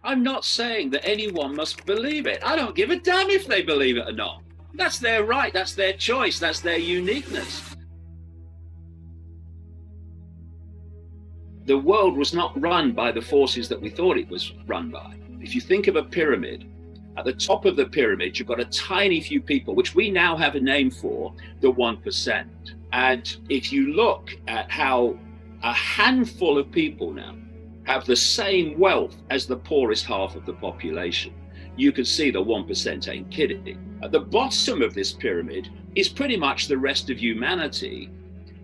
I'm not saying that anyone must believe it. I don't give a damn if they believe it or not. That's their right, that's their choice, that's their uniqueness. The world was not run by the forces that we thought it was run by. If you think of a pyramid, at the top of the pyramid, you've got a tiny few people, which we now have a name for, the 1%. And if you look at how a handful of people now have the same wealth as the poorest half of the population, you can see the 1% ain't kidding. At the bottom of this pyramid is pretty much the rest of humanity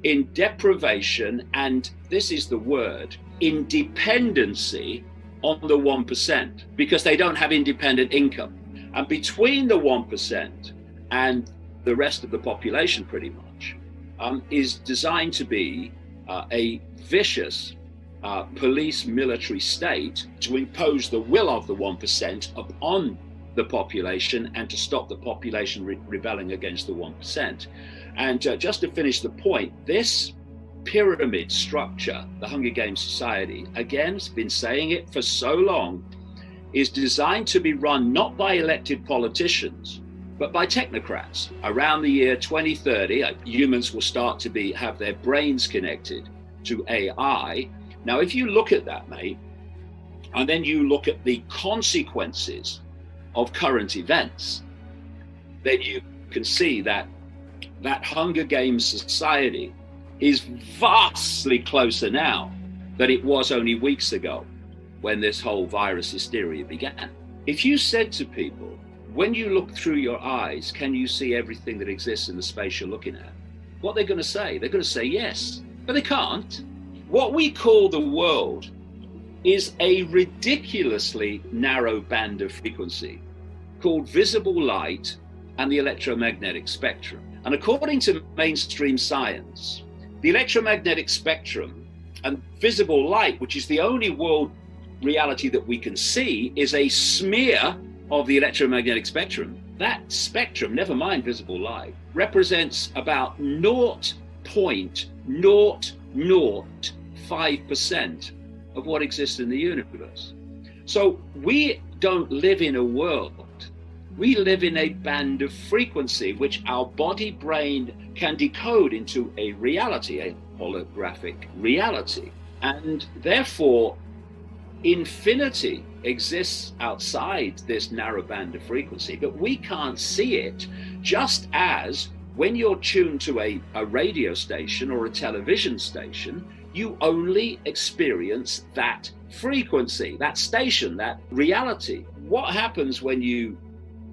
in deprivation, and this is the word, independency on the 1%, because they don't have independent income. And between the 1% and the rest of the population, pretty much, is designed to be a vicious police military state to impose the will of the 1% upon the population and to stop the population rebelling against the 1%. And just to finish the point, this pyramid structure, the Hunger Games Society, again, has been saying it for so long, is designed to be run not by elected politicians, but by technocrats. Around the year 2030, humans will start to have their brains connected to AI. Now, if you look at that, mate, and then you look at the consequences of current events, then you can see that that Hunger Games society is vastly closer now than it was only weeks ago when this whole virus hysteria began. If you said to people, when you look through your eyes, can you see everything that exists in the space you're looking at? What they're going to say? They're going to say yes, but they can't. What we call the world is a ridiculously narrow band of frequency called visible light and the electromagnetic spectrum. And according to mainstream science, the electromagnetic spectrum and visible light, which is the only world reality that we can see, is a smear of the electromagnetic spectrum. That spectrum, never mind visible light, represents about 0.005% of what exists in the universe. So we don't live in a world. We live in a band of frequency which our body brain can decode into a reality, a holographic reality. And therefore, infinity exists outside this narrow band of frequency, but we can't see it, just as when you're tuned to a radio station or a television station, you only experience that frequency, that station, that reality. What happens when you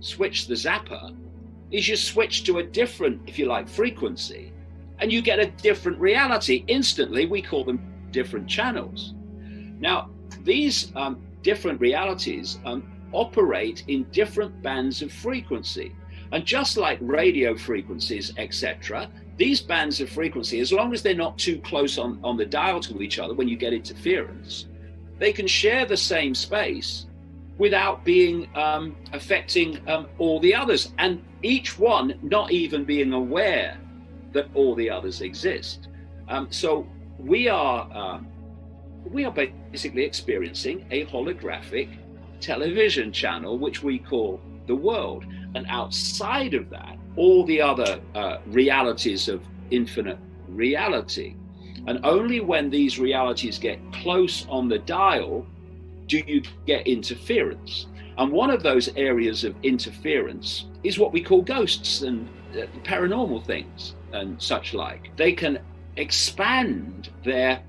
switch the zapper is you switch to a different, if you like, frequency, and you get a different reality instantly. We call them different channels. Now, these different realities operate in different bands of frequency. And just like radio frequencies, etc., these bands of frequency, as long as they're not too close on the dial to each other when you get interference, they can share the same space without being affecting all the others, and each one not even being aware that all the others exist. So we are basically experiencing a holographic television channel, which we call the world. And outside of that, all the other realities of infinite reality. And only when these realities get close on the dial do you get interference. And one of those areas of interference is what we call ghosts and paranormal things and such like. They can expand their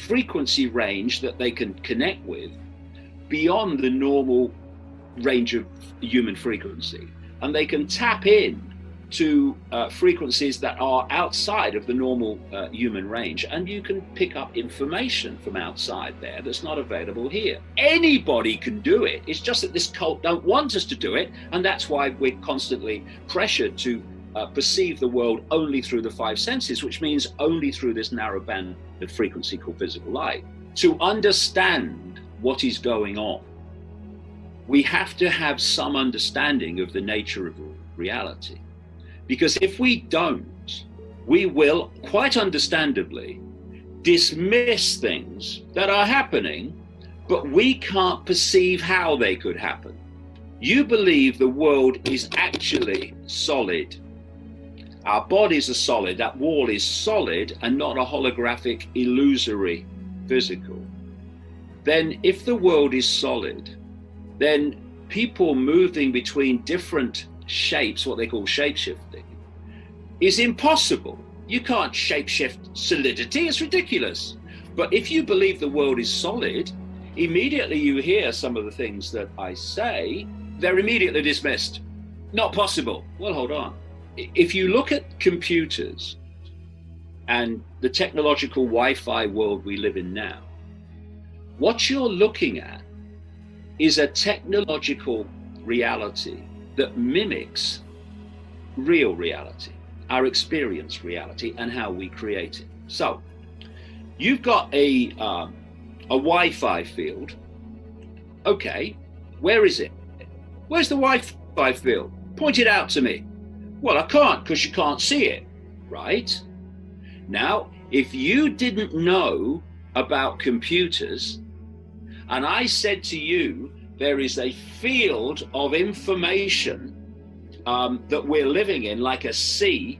frequency range that they can connect with beyond the normal range of human frequency, and they can tap in to frequencies that are outside of the normal human range, and you can pick up information from outside there that's not available here. Anybody can do it. It's just that this cult don't want us to do it, and that's why we're constantly pressured to perceive the world only through the five senses, which means only through this narrow band of frequency called visible light. To understand what is going on, we have to have some understanding of the nature of reality. Because if we don't, we will, quite understandably, dismiss things that are happening but we can't perceive how they could happen. You believe the world is actually solid. Our bodies are solid. That wall is solid and not a holographic, illusory, physical. Then if the world is solid, then people moving between different shapes, what they call shape-shifting, is impossible. You can't shape-shift solidity. It's ridiculous. But if you believe the world is solid, immediately you hear some of the things that I say, they're immediately dismissed. Not possible. Well, hold on. If you look at computers and the technological Wi-Fi world we live in now, what you're looking at is a technological reality that mimics real reality, our experienced reality, and how we create it. So you've got a Wi-Fi field. Okay, where is it? Where's the Wi-Fi field? Point it out to me. Well, I can't, because you can't see it, right? Now, if you didn't know about computers, and I said to you, there is a field of information that we're living in, like a sea,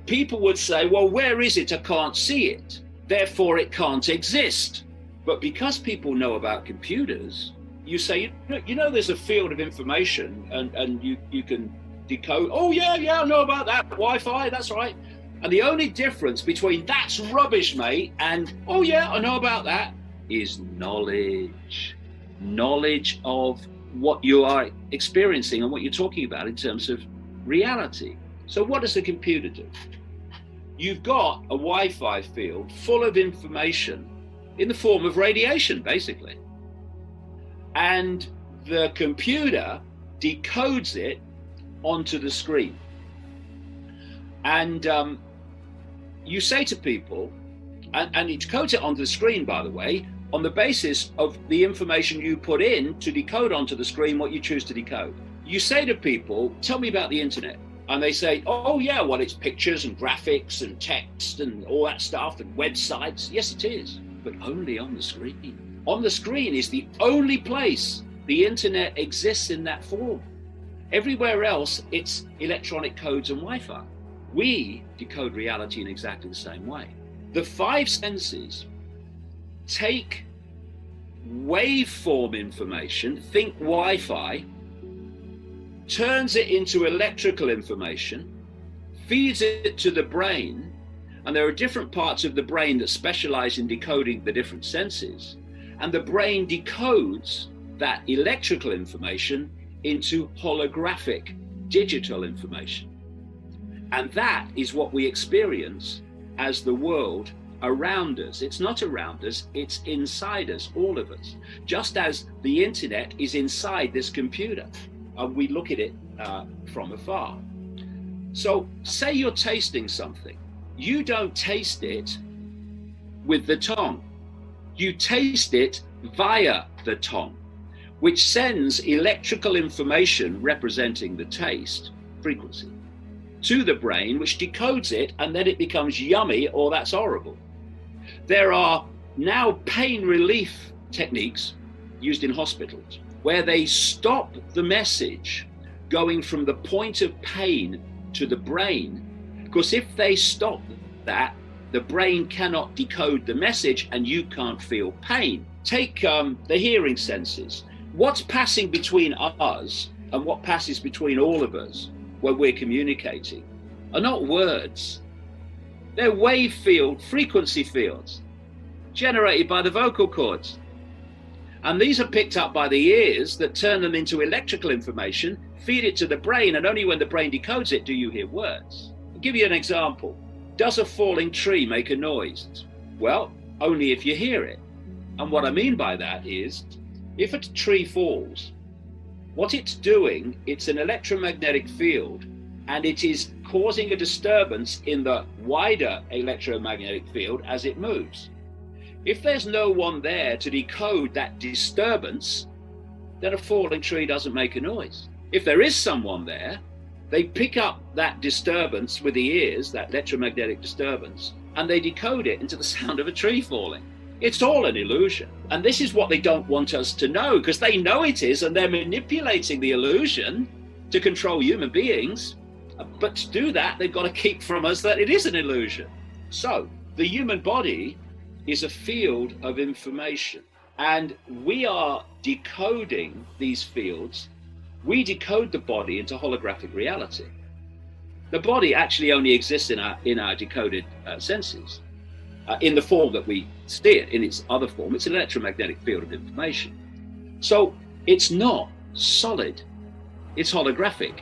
people would say, well, where is it? I can't see it. Therefore, it can't exist. But because people know about computers, you say, you know, there's a field of information and you can decode. Oh, yeah, I know about that. Wi-Fi, that's right. And the only difference between that's rubbish, mate, and oh, yeah, I know about that, is knowledge. Knowledge of what you are experiencing and what you're talking about in terms of reality. So what does a computer do? You've got a Wi-Fi field full of information in the form of radiation, basically. And the computer decodes it onto the screen. And you say to people, and it decodes it onto the screen, by the way, on the basis of the information you put in to decode onto the screen what you choose to decode. You say to people, tell me about the internet. And they say, oh yeah, well, it's pictures and graphics and text and all that stuff and websites. Yes, it is, but only on the screen. On the screen is the only place the internet exists in that form. Everywhere else, it's electronic codes and Wi-Fi. We decode reality in exactly the same way. The five senses take waveform information, think Wi-Fi, turns it into electrical information, feeds it to the brain, and there are different parts of the brain that specialize in decoding the different senses, and the brain decodes that electrical information into holographic digital information. And that is what we experience as the world around us. It's not around us, it's inside us, all of us. Just as the internet is inside this computer, and we look at it from afar. So say you're tasting something. You don't taste it with the tongue. You taste it via the tongue, which sends electrical information representing the taste frequency to the brain, which decodes it, and then it becomes yummy or that's horrible. There are now pain relief techniques used in hospitals where they stop the message going from the point of pain to the brain, because if they stop that, the brain cannot decode the message and you can't feel pain. Take the hearing senses. What's passing between us and what passes between all of us when we're communicating are not words. They're wave field, frequency fields generated by the vocal cords. And these are picked up by the ears that turn them into electrical information, feed it to the brain, and only when the brain decodes it do you hear words. I'll give you an example. Does a falling tree make a noise? Well, only if you hear it. And what I mean by that is, if a tree falls, what it's doing, it's an electromagnetic field, and it is causing a disturbance in the wider electromagnetic field as it moves. If there's no one there to decode that disturbance, then a falling tree doesn't make a noise. If there is someone there, they pick up that disturbance with the ears, that electromagnetic disturbance, and they decode it into the sound of a tree falling. It's all an illusion. And this is what they don't want us to know, because they know it is, and they're manipulating the illusion to control human beings. But to do that, they've got to keep from us that it is an illusion. So the human body is a field of information, and we are decoding these fields. We decode the body into holographic reality. The body actually only exists in our decoded senses, in the form that we see it. In its other form, it's an electromagnetic field of information. So it's not solid, it's holographic.